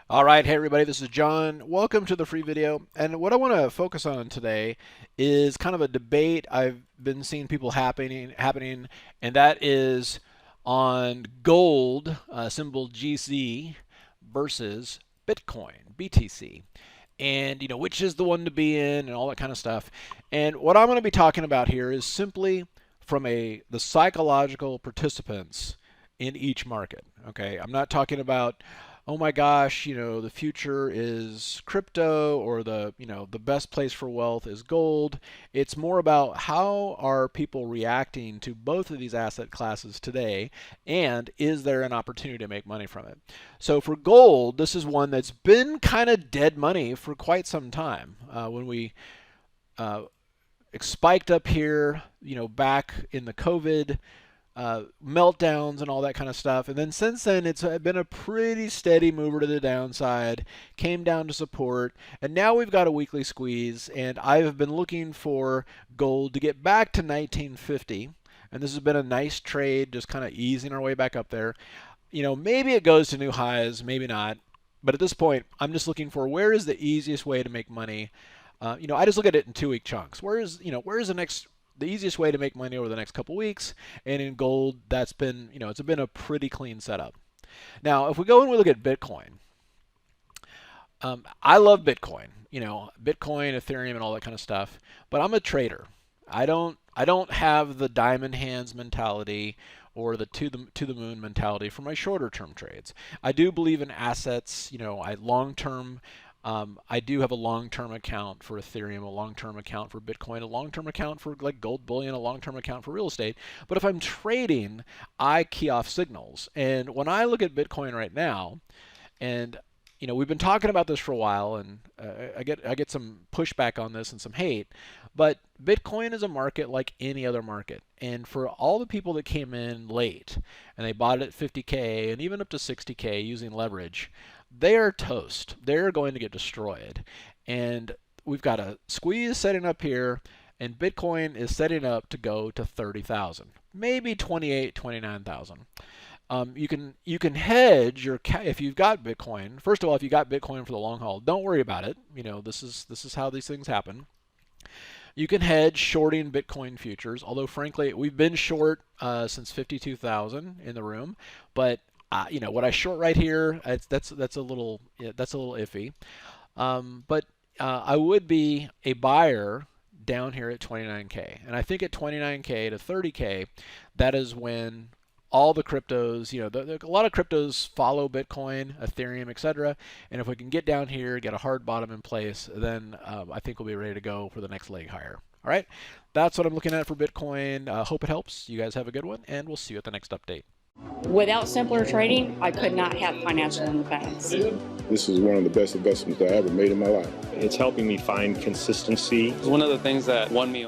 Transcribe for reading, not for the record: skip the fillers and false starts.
All right, hey everybody, this is John. Welcome to the free video. And what I want to focus on today is kind of a debate I've been seeing people happening, and that is on gold, symbol GC, versus Bitcoin, BTC. And which is the one to be in and all that kind of stuff. And what I'm going to be talking about here is simply from the psychological participants in each market. Okay, I'm not talking about, oh my gosh, the future is crypto, or the best place for wealth is gold. It's more about how are people reacting to both of these asset classes today, and is there an opportunity to make money from it? So for gold, this is one that's been kind of dead money for quite some time. When we uh, spiked up here, back in the COVID meltdowns and all that kind of stuff. And then since then, it's been a pretty steady mover to the downside, came down to support, and now we've got a weekly squeeze. And I've been looking for gold to get back to 1950. And this has been a nice trade, just kind of easing our way back up there. Maybe it goes to new highs, maybe not. But at this point, I'm just looking for where is the easiest way to make money. I just look at it in 2 week chunks. Where's the easiest way to make money over the next couple weeks? And in gold, that's been, it's been a pretty clean setup. Now, if we go and we look at Bitcoin, I love Bitcoin, Bitcoin, Ethereum, and all that kind of stuff. But I'm a trader. I don't have the diamond hands mentality or the to the moon mentality for my shorter term trades. I do believe in assets. I long term. I do have a long-term account for Ethereum, a long-term account for Bitcoin, a long-term account for like gold bullion, a long-term account for real estate. But if I'm trading, I key off signals. And when I look at Bitcoin right now, and we've been talking about this for a while, and I get some pushback on this and some hate, but Bitcoin is a market like any other market. And for all the people that came in late and they bought it at 50K and even up to 60K using leverage, they are toast. They're going to get destroyed. And we've got a squeeze setting up here, and Bitcoin is setting up to go to 30,000, maybe 28, 29,000. You can hedge if you've got Bitcoin. First of all, if you got Bitcoin for the long haul, don't worry about it. This is how these things happen. You can hedge shorting Bitcoin futures, although frankly we've been short since 52,000 in the room. But what I short right here, that's a little, yeah, that's a little iffy. But I would be a buyer down here at 29K, and I think at 29K to 30K, that is when all the cryptos, a lot of cryptos follow Bitcoin, Ethereum, etc. And if we can get down here, get a hard bottom in place, then I think we'll be ready to go for the next leg higher. All right, that's what I'm looking at for Bitcoin. Hope it helps. You guys have a good one, and we'll see you at the next update. Without simpler trading, I could not have financial independence. This is one of the best investments I ever made in my life. It's helping me find consistency. It's one of the things that won me